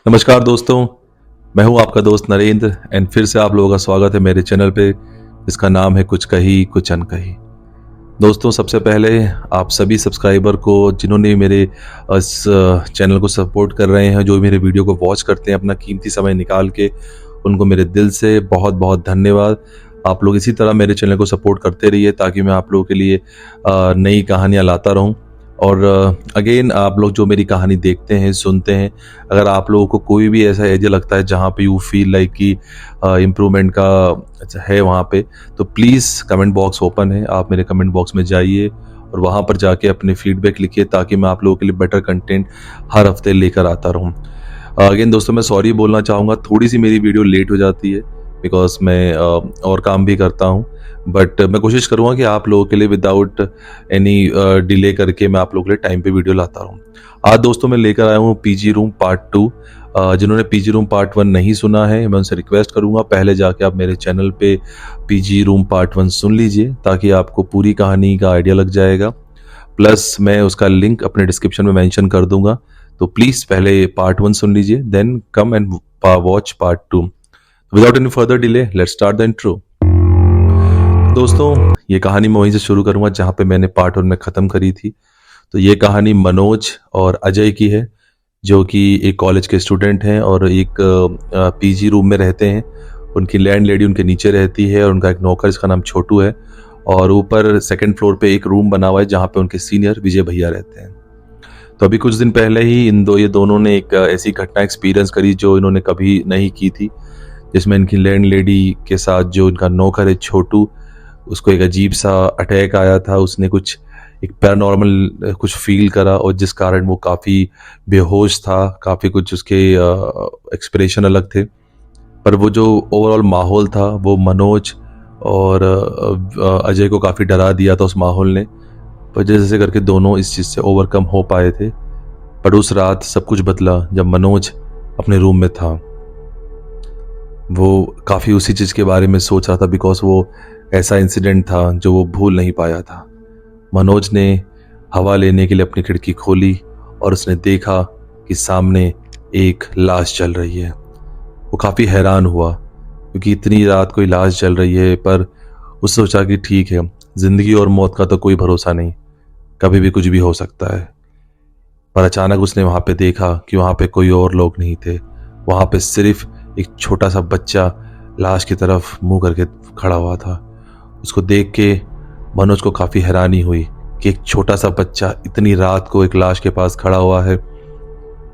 नमस्कार दोस्तों, मैं हूं आपका दोस्त नरेंद्र एंड फिर से आप लोगों का स्वागत है मेरे चैनल पे जिसका नाम है कुछ कही कुछ अनकही। दोस्तों, सबसे पहले आप सभी सब्सक्राइबर को जिन्होंने मेरे इस चैनल को सपोर्ट कर रहे हैं, जो मेरे वीडियो को वॉच करते हैं अपना कीमती समय निकाल के, उनको मेरे दिल से बहुत बहुत धन्यवाद। आप लोग इसी तरह मेरे चैनल को सपोर्ट करते रहिए ताकि मैं आप लोगों के लिए नई कहानियाँ लाता रहूँ। और अगेन आप लोग जो मेरी कहानी देखते हैं, सुनते हैं, अगर आप लोगों को कोई भी ऐसा एरिया लगता है जहाँ पे यू फील लाइक कि इम्प्रूवमेंट का है वहाँ पे, तो प्लीज़ कमेंट बॉक्स ओपन है, आप मेरे कमेंट बॉक्स में जाइए और वहाँ पर जाके अपने फीडबैक लिखिए ताकि मैं आप लोगों के लिए बेटर कंटेंट हर हफ्ते लेकर आता रहूँ। अगेन दोस्तों, मैं सॉरी बोलना चाहूँगा, थोड़ी सी मेरी वीडियो लेट हो जाती है बिकॉज मैं और काम भी करता हूँ, बट मैं कोशिश करूँगा कि आप लोगों के लिए विदाउट एनी डिले करके मैं आप लोगों के लिए टाइम पे वीडियो लाता रहूँ। आज दोस्तों मैं लेकर आया हूँ पीजी रूम पार्ट 2। जिन्होंने पीजी रूम पार्ट 1 नहीं सुना है, मैं उनसे रिक्वेस्ट करूँगा पहले जाके आप मेरे चैनल पे पीजी रूम पार्ट 1 सुन लीजिए ताकि आपको पूरी कहानी का आइडिया लग जाएगा। प्लस मैं उसका लिंक अपने डिस्क्रिप्शन में मेंशन कर दूंगा, तो प्लीज़ पहले पार्ट 1 सुन लीजिए, then come and watch part 2। Without any further delay let's start the intro. दोस्तों, ये कहानी मैं वहीं से शुरू करूंगा जहां पे मैंने पार्ट 1 में ख़त्म करी थी। तो ये कहानी मनोज और अजय की है, जो कि एक कॉलेज के स्टूडेंट हैं और एक पीजी रूम में रहते हैं। उनकी लैंडलेडी उनके नीचे रहती है और उनका एक नौकर जिसका नाम छोटू है, और ऊपर सेकंड फ्लोर पे एक रूम बना हुआ है जहाँ पे उनके सीनियर विजय भैया रहते हैं। तो अभी कुछ दिन पहले ही ये दोनों ने एक ऐसी घटना एक्सपीरियंस करी जो इन्होंने कभी नहीं की थी, जिसमें इनकी लैंडलेडी के साथ जो इनका नौकर है छोटू, उसको एक अजीब सा अटैक आया था। उसने कुछ एक पैरानॉर्मल कुछ फील करा और जिस कारण वो काफ़ी बेहोश था, काफ़ी कुछ उसके एक्सप्रेशन अलग थे। पर वो जो ओवरऑल माहौल था वो मनोज और अजय को काफ़ी डरा दिया था उस माहौल ने। पर जैसे जैसे करके दोनों इस चीज़ से ओवरकम हो पाए थे। पर उस रात सब कुछ बदला जब मनोज अपने रूम में था। वो काफ़ी उसी चीज़ के बारे में सोच रहा था बिकॉज वो ऐसा इंसिडेंट था जो वो भूल नहीं पाया था। मनोज ने हवा लेने के लिए अपनी खिड़की खोली और उसने देखा कि सामने एक लाश जल रही है। वो काफ़ी हैरान हुआ क्योंकि इतनी रात कोई लाश जल रही है, पर उसने सोचा कि ठीक है, ज़िंदगी और मौत का तो कोई भरोसा नहीं, कभी भी कुछ भी हो सकता है। पर अचानक उसने वहाँ पे देखा कि वहाँ पे कोई और लोग नहीं थे। वहाँ पे सिर्फ एक छोटा सा बच्चा लाश की तरफ मुंह करके खड़ा हुआ था। उसको देख के मनोज को काफ़ी हैरानी हुई कि एक छोटा सा बच्चा इतनी रात को एक लाश के पास खड़ा हुआ है।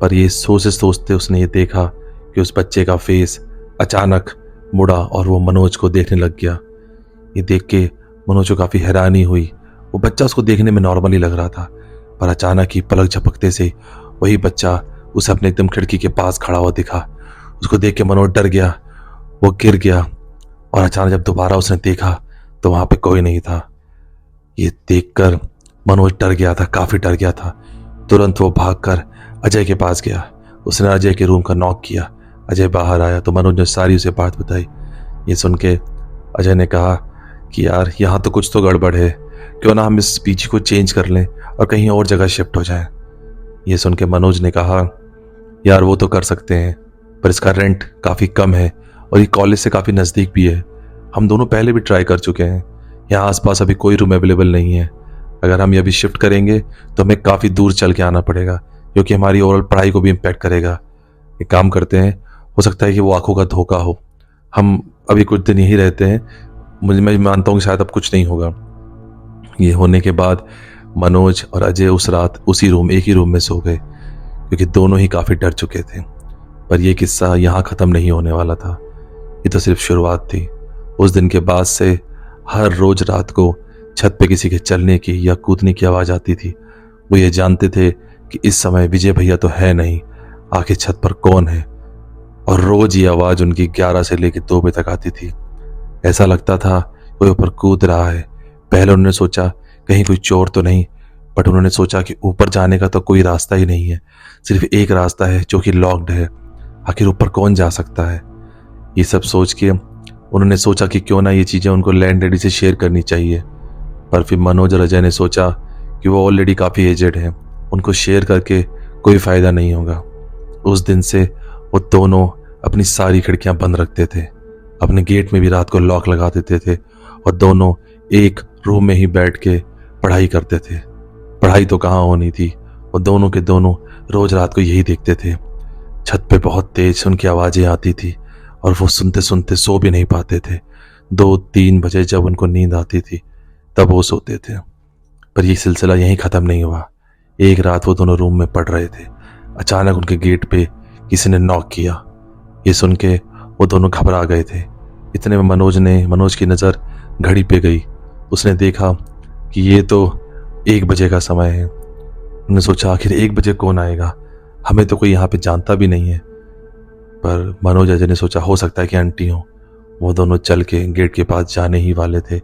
पर ये सोचते सोचते उसने ये देखा कि उस बच्चे का फेस अचानक मुड़ा और वो मनोज को देखने लग गया। ये देख के मनोज को काफ़ी हैरानी हुई। वो बच्चा उसको देखने में नॉर्मली लग रहा था, पर अचानक ही पलक झपकते से वही बच्चा उसे अपने एकदम खिड़की के पास खड़ा हुआ दिखा। उसको देख के मनोज डर गया, वो गिर गया और अचानक जब दोबारा उसने देखा तो वहाँ पे कोई नहीं था। ये देखकर मनोज डर गया था, काफ़ी डर गया था। तुरंत वो भागकर अजय के पास गया। उसने अजय के रूम का नॉक किया। अजय बाहर आया तो मनोज ने सारी उसे बात बताई। ये सुन के अजय ने कहा कि यार, यहाँ तो कुछ तो गड़बड़ है, क्यों ना हम इस पीजी को चेंज कर लें और कहीं और जगह शिफ्ट हो जाएं। ये सुन के मनोज ने कहा, यार वो तो कर सकते हैं, पर इसका रेंट काफ़ी कम है और ये कॉलेज से काफ़ी नज़दीक भी है। हम दोनों पहले भी ट्राई कर चुके हैं, यहाँ आसपास अभी कोई रूम अवेलेबल नहीं है। अगर हम ये अभी शिफ्ट करेंगे तो हमें काफ़ी दूर चल के आना पड़ेगा, क्योंकि हमारी ओवरऑल पढ़ाई को भी इम्पैक्ट करेगा। एक काम करते हैं, हो सकता है कि वो आंखों का धोखा हो। हम अभी कुछ दिन यहीं रहते हैं, मैं मानता हूँ कि शायद अब कुछ नहीं होगा। ये होने के बाद मनोज और अजय उस रात एक ही रूम में सो गए, क्योंकि दोनों ही काफ़ी डर चुके थे। पर यह किस्सा यहाँ ख़त्म नहीं होने वाला था, ये तो सिर्फ शुरुआत थी। उस दिन के बाद से हर रोज़ रात को छत पे किसी के चलने की या कूदने की आवाज़ आती थी। वो ये जानते थे कि इस समय विजय भैया तो है नहीं, आखिर छत पर कौन है। और रोज़ ये आवाज़ उनकी 11 से लेकर 2 बजे तक आती थी। ऐसा लगता था कोई ऊपर कूद रहा है। पहले उन्होंने सोचा कहीं कोई चोर तो नहीं, बट उन्होंने सोचा कि ऊपर जाने का तो कोई रास्ता ही नहीं है, सिर्फ एक रास्ता है जो कि लॉक्ड है। आखिर ऊपर कौन जा सकता है। ये सब सोच के उन्होंने सोचा कि क्यों ना ये चीज़ें उनको लैंडलेडी से शेयर करनी चाहिए। पर फिर मनोज और अजय ने सोचा कि वो ऑलरेडी काफ़ी एजेड हैं, उनको शेयर करके कोई फ़ायदा नहीं होगा। उस दिन से वो दोनों अपनी सारी खिड़कियां बंद रखते थे, अपने गेट में भी रात को लॉक लगा देते थे और दोनों एक रूम में ही बैठ के पढ़ाई करते थे। पढ़ाई तो कहाँ होनी थी, वो दोनों के दोनों रोज रात को यही देखते थे। छत पे बहुत तेज उनकी आवाजें आती थी और वो सुनते सुनते सो भी नहीं पाते थे। 2-3 बजे जब उनको नींद आती थी तब वो सोते थे। पर यह सिलसिला यहीं ख़त्म नहीं हुआ। एक रात वो दोनों रूम में पढ़ रहे थे, अचानक उनके गेट पे किसी ने नॉक किया। ये सुन के वो दोनों घबरा गए थे। इतने में मनोज की नज़र घड़ी पे गई। उसने देखा कि ये तो 1 बजे का समय है। उन्होंने सोचा आखिर 1 बजे कौन आएगा, हमें तो कोई यहाँ पे जानता भी नहीं है। पर मनोज अजय ने सोचा हो सकता है कि आंटी हो। वो दोनों चल के गेट के पास जाने ही वाले थे,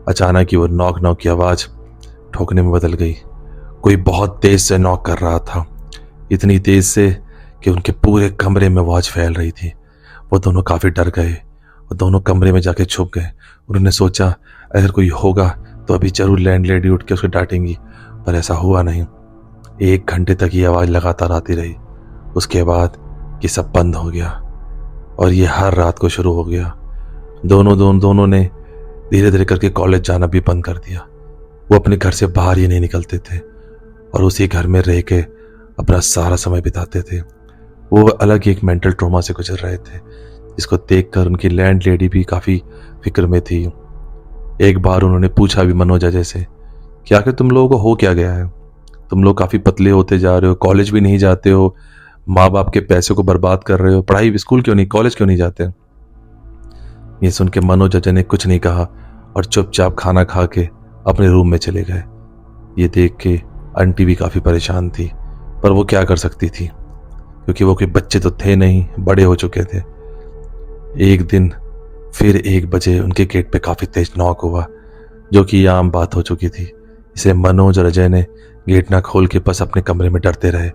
अचानक ही वो नॉक नॉक की आवाज़ ठोकने में बदल गई। कोई बहुत तेज से नॉक कर रहा था, इतनी तेज से कि उनके पूरे कमरे में आवाज़ फैल रही थी। वो दोनों काफ़ी डर गए, वो दोनों कमरे में जाके छुप गए। उन्होंने सोचा अगर कोई होगा तो अभी जरूर लैंडलेडी उठ के उसको डांटेंगी, पर ऐसा हुआ नहीं। 1 घंटे तक ये आवाज़ लगातार आती रही। उसके बाद ये सब बंद हो गया और ये हर रात को शुरू हो गया। दोनों ने धीरे धीरे करके कॉलेज जाना भी बंद कर दिया। वो अपने घर से बाहर ही नहीं निकलते थे और उसी घर में रह के अपना सारा समय बिताते थे। वो अलग ही एक मेंटल ट्रॉमा से गुजर रहे थे, जिसको देखकर उनकी लैंड लेडी भी काफ़ी फिक्र में थी। एक बार उन्होंने पूछा भी मनोज अजय से कि आखिर तुम लोगों को हो क्या गया है, तुम लोग काफ़ी पतले होते जा रहे हो, कॉलेज भी नहीं जाते हो, माँ बाप के पैसे को बर्बाद कर रहे हो, पढ़ाई स्कूल क्यों नहीं, कॉलेज क्यों नहीं जाते। ये सुन के मनोज अजय ने कुछ नहीं कहा और चुपचाप खाना खा के अपने रूम में चले गए। ये देख के आंटी भी काफ़ी परेशान थी, पर वो क्या कर सकती थी क्योंकि वो कोई बच्चे तो थे नहीं, बड़े हो चुके थे। एक दिन फिर 1 बजे उनके गेट पे काफ़ी तेज नॉक हुआ, जो कि आम बात हो चुकी थी। इसे मनोज और अजय ने गेट ना खोल के बस अपने कमरे में डरते रहे।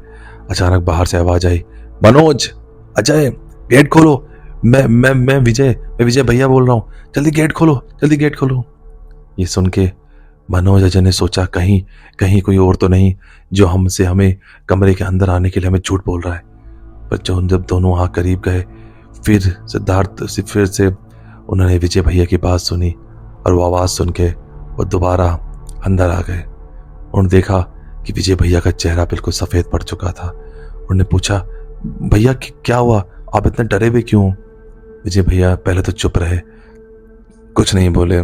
अचानक बाहर से आवाज़ आई, मनोज, अजय, गेट खोलो, मैं विजय भैया बोल रहा हूँ, जल्दी गेट खोलो, जल्दी गेट खोलो। ये सुन के मनोज अजय ने सोचा कहीं कोई और तो नहीं जो हमें कमरे के अंदर आने के लिए हमें झूठ बोल रहा है। पर जब दोनों वहाँ करीब गए, फिर से उन्होंने विजय भैया की बात सुनी और वो आवाज़ सुन के वो दोबारा अंदर आ गए। उन्होंने देखा कि विजय भैया का चेहरा बिल्कुल सफ़ेद पड़ चुका था। उन्होंने पूछा, भैया क्या हुआ, आप इतने डरे हुए क्यों? विजय भैया पहले तो चुप रहे, कुछ नहीं बोले।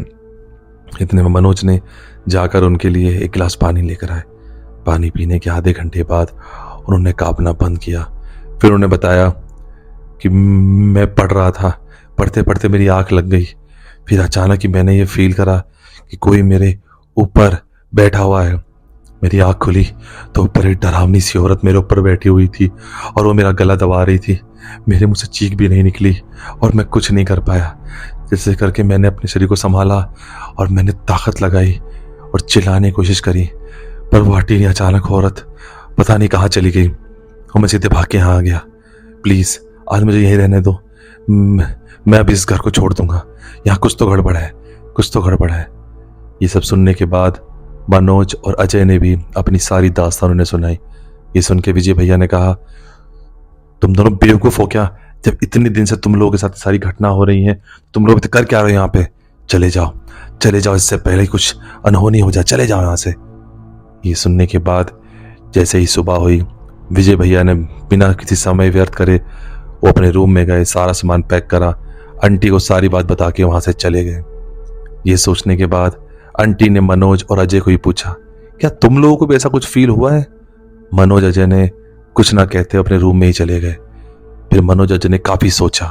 इतने में मनोज ने जाकर उनके लिए एक गिलास पानी लेकर आए। पानी पीने के आधे घंटे बाद उन्होंने कांपना बंद किया। फिर उन्होंने बताया कि मैं पढ़ रहा था, पढ़ते पढ़ते मेरी आंख लग गई। फिर अचानक ही मैंने ये फील करा कि कोई मेरे ऊपर बैठा हुआ है। मेरी आंख खुली तो ऊपर एक डरावनी सी औरत मेरे ऊपर बैठी हुई थी और वो मेरा गला दबा रही थी। मेरे मुंह से चीख भी नहीं निकली और मैं कुछ नहीं कर पाया। जैसे करके मैंने अपने शरीर को संभाला और मैंने ताकत लगाई और चिल्लाने की कोशिश करी, पर वो हटी नहीं। अचानक औरत पता नहीं कहाँ चली गई और मैं सीधे भाग के यहाँ आ गया। प्लीज़ आज मुझे यहीं रहने दो, मैं अभी इस घर को छोड़ दूंगा, यहाँ कुछ तो गड़बड़ है, कुछ तो गड़बड़ है। ये सब सुनने के बाद मनोज और अजय ने भी अपनी सारी दास्तान उन्हें सुनाई। ये सुन के विजय भैया ने कहा, तुम दोनों बेवकूफ़ हो क्या? जब इतने दिन से तुम लोगों के साथ सारी घटना हो रही हैं, तुम लोग कर क्या रहे हो यहाँ पे? चले जाओ, इससे पहले कुछ अनहोनी हो जाए, चले जाओ यहाँ से। ये सुनने के बाद जैसे ही सुबह हुई, विजय भैया ने बिना किसी समय व्यर्थ करे वो अपने रूम में गए, सारा सामान पैक करा, आंटी को सारी बात बता के वहाँ से चले गए। ये सोचने के बाद आंटी ने मनोज और अजय को ही पूछा, क्या तुम लोगों को भी ऐसा कुछ फील हुआ है? मनोज अजय ने कुछ ना कहते अपने रूम में ही चले गए। फिर मनोज अजय ने काफ़ी सोचा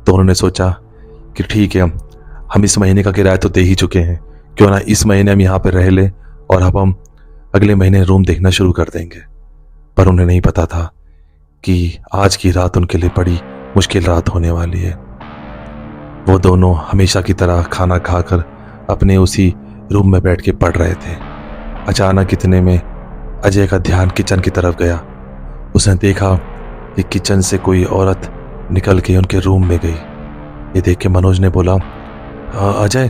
तो उन्होंने सोचा कि ठीक है, हम इस महीने का किराया तो दे ही चुके हैं, क्यों ना इस महीने हम यहाँ पर रह लें और अब हम अगले महीने रूम देखना शुरू कर देंगे। पर उन्हें नहीं पता था कि आज की रात उनके लिए बड़ी मुश्किल रात होने वाली है। वो दोनों हमेशा की तरह खाना खाकर अपने उसी रूम में बैठ के पढ़ रहे थे। अचानक इतने में अजय का ध्यान किचन की तरफ गया। उसने देखा कि किचन से कोई औरत निकल के उनके रूम में गई। ये देख के मनोज ने बोला, अजय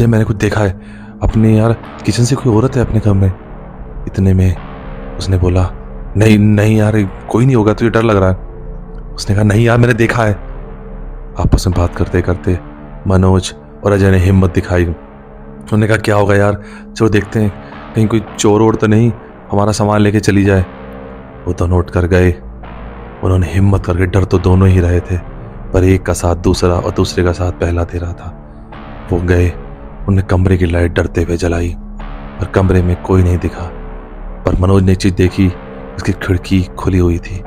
मैंने कुछ देखा है, अपने यार किचन से कोई औरत है अपने घर में। इतने में उसने बोला, नहीं यार कोई नहीं होगा, तुझे डर लग रहा है। उसने कहा नहीं यार मैंने देखा है। आपस में बात करते करते मनोज और अजय ने हिम्मत दिखाई। उन्होंने कहा क्या होगा यार, चलो देखते हैं कहीं कोई चोर वोर तो नहीं हमारा सामान लेके चली जाए। वो दोनों उठ कर गए। उन्होंने हिम्मत करके, डर तो दोनों ही रहे थे पर एक का साथ दूसरा और दूसरे का साथ पहला दे रहा था। वो गए, उन्होंने कमरे की लाइट डरते हुए जलाई और कमरे में कोई नहीं दिखा। पर मनोज ने चीज देखी, उसकी खिड़की खुली हुई थी,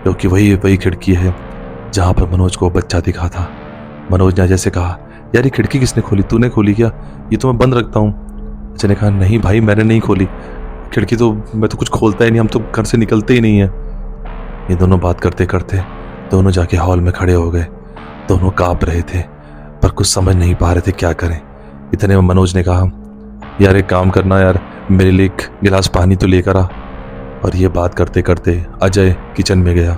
क्योंकि वही खिड़की है जहां पर मनोज को बच्चा दिखा था। मनोज ने अजय से कहा यार ये खिड़की किसने खोली, तूने खोली क्या? ये तो मैं बंद रखता हूँ। अजय ने कहा नहीं भाई मैंने नहीं खोली खिड़की, तो मैं तो कुछ खोलता ही नहीं, हम तो घर से निकलते ही नहीं है। ये दोनों बात करते करते दोनों जाके हॉल में खड़े हो गए। दोनों कांप रहे थे पर कुछ समझ नहीं पा रहे थे क्या करें। इतने में मनोज ने कहा यार एक काम करना यार, मेरे लिए एक गिलास पानी तो लेकर आ। और ये बात करते करते अजय किचन में गया।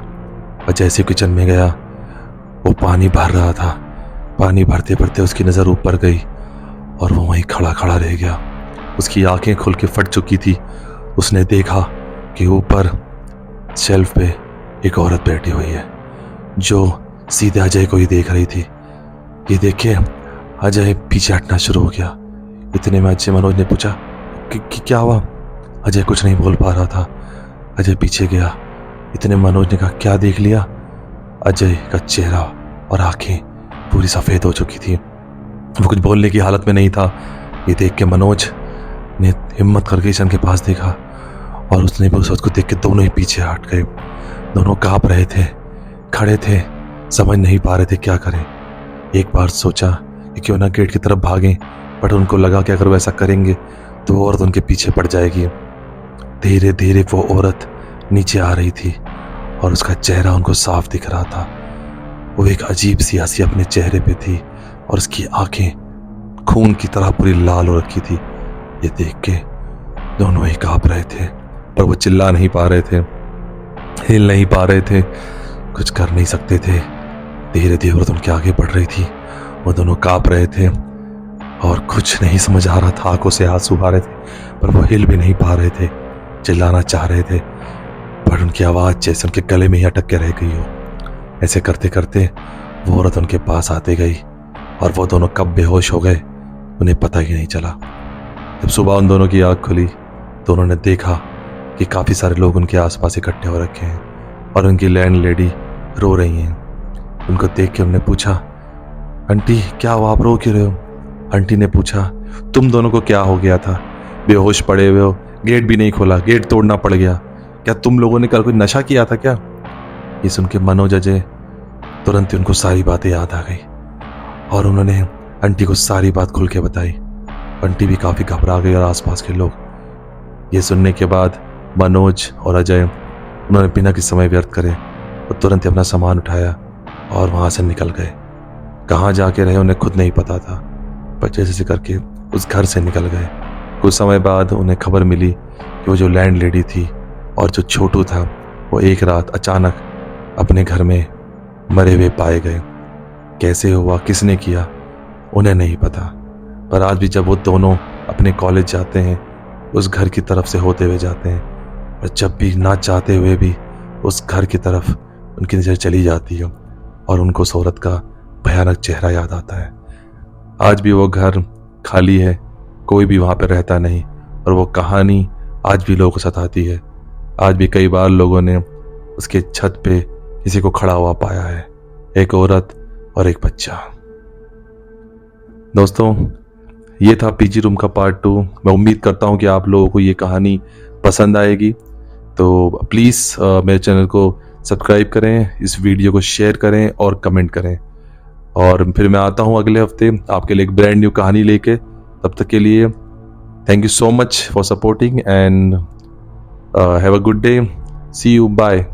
अजय से किचन में गया, वो पानी भर रहा था। पानी भरते भरते उसकी नज़र ऊपर गई और वो वहीं खड़ा खड़ा रह गया। उसकी आंखें खुल के फट चुकी थी। उसने देखा कि ऊपर शेल्फ पे एक औरत बैठी हुई है जो सीधे अजय को ही देख रही थी। ये देखे अजय पीछे हटना शुरू हो गया। इतने में अजय मनोज ने पूछा कि क्या हुआ? अजय कुछ नहीं बोल पा रहा था। अजय पीछे गया। इतने मनोज ने कहा क्या देख लिया? अजय का चेहरा और आंखें पूरी सफ़ेद हो चुकी थी, वो कुछ बोलने की हालत में नहीं था। ये देख के मनोज ने हिम्मत करके किचन के पास देखा और उसने भी उसको देख के दोनों ही पीछे हट गए। दोनों कांप रहे थे, खड़े थे, समझ नहीं पा रहे थे क्या करें। एक बार सोचा कि क्यों ना गेट की तरफ भागें, बट उनको लगा कि अगर वैसा करेंगे तो वो औरत उनके पीछे पड़ जाएगी। धीरे धीरे वो औरत नीचे आ रही थी और उसका चेहरा उनको साफ दिख रहा था। वो एक अजीब सी हंसी अपने चेहरे पे थी और उसकी आंखें खून की तरह पूरी लाल हो रखी थी। ये देख के दोनों ही कांप रहे थे पर वो चिल्ला नहीं पा रहे थे, हिल नहीं पा रहे थे, कुछ कर नहीं सकते थे। धीरे धीरे औरत उनके आगे बढ़ रही थी। वो दोनों कांप रहे थे और कुछ नहीं समझ आ रहा था। आंखों से आंसू आ रहे थे पर वो हिल भी नहीं पा रहे थे। चिल्लाना चाह रहे थे पर उनकी आवाज़ जैसे उनके गले में ही अटक के रह गई हो। ऐसे करते करते वो औरत उनके पास आते गई और वो दोनों कब बेहोश हो गए उन्हें पता ही नहीं चला। जब सुबह उन दोनों की आँख खुली तो उन्होंने देखा कि काफ़ी सारे लोग उनके आसपास इकट्ठे हो रखे हैं और उनकी लैंडलेडी रो रही हैं। उनको देख के उन्होंने पूछा आंटी क्या हुआ, आप रो क्यों रहे हो? आंटी ने पूछा तुम दोनों को क्या हो गया था, बेहोश पड़े हुए हो, गेट भी नहीं खोला, गेट तोड़ना पड़ गया, क्या तुम लोगों ने कल कोई नशा किया था क्या? ये सुन के मनोज अजय तुरंत ही उनको सारी बातें याद आ गई और उन्होंने आंटी को सारी बात खुल के बताई। आंटी भी काफ़ी घबरा गई और आसपास के लोग। ये सुनने के बाद मनोज और अजय उन्होंने बिना किसी समय व्यर्थ करे वो तुरंत ही अपना सामान उठाया और वहाँ से निकल गए। कहाँ जाके रहे उन्हें खुद नहीं पता था, पर जैसे करके उस घर से निकल गए। कुछ समय बाद उन्हें खबर मिली कि वो जो लैंड लेडी थी और जो छोटू था वो एक रात अचानक अपने घर में मरे हुए पाए गए। कैसे हुआ, किसने किया, उन्हें नहीं पता। पर आज भी जब वो दोनों अपने कॉलेज जाते हैं उस घर की तरफ से होते हुए जाते हैं और जब भी ना चाहते हुए भी उस घर की तरफ उनकी नज़र चली जाती है और उनको उस औरत का भयानक चेहरा याद आता है। आज भी वो घर खाली है, कोई भी वहाँ पर रहता नहीं और वो कहानी आज भी लोगों को सताती है। आज भी कई बार लोगों ने उसके छत पे किसी को खड़ा हुआ पाया है, एक औरत और एक बच्चा। दोस्तों ये था पीजी रूम का पार्ट 2। मैं उम्मीद करता हूँ कि आप लोगों को ये कहानी पसंद आएगी, तो प्लीज़ मेरे चैनल को सब्सक्राइब करें, इस वीडियो को शेयर करें और कमेंट करें। और फिर मैं आता हूँ अगले हफ्ते आपके लिए एक ब्रांड न्यू कहानी लेके। तब तक के लिए thank you so much for supporting and have a good day, see you, bye.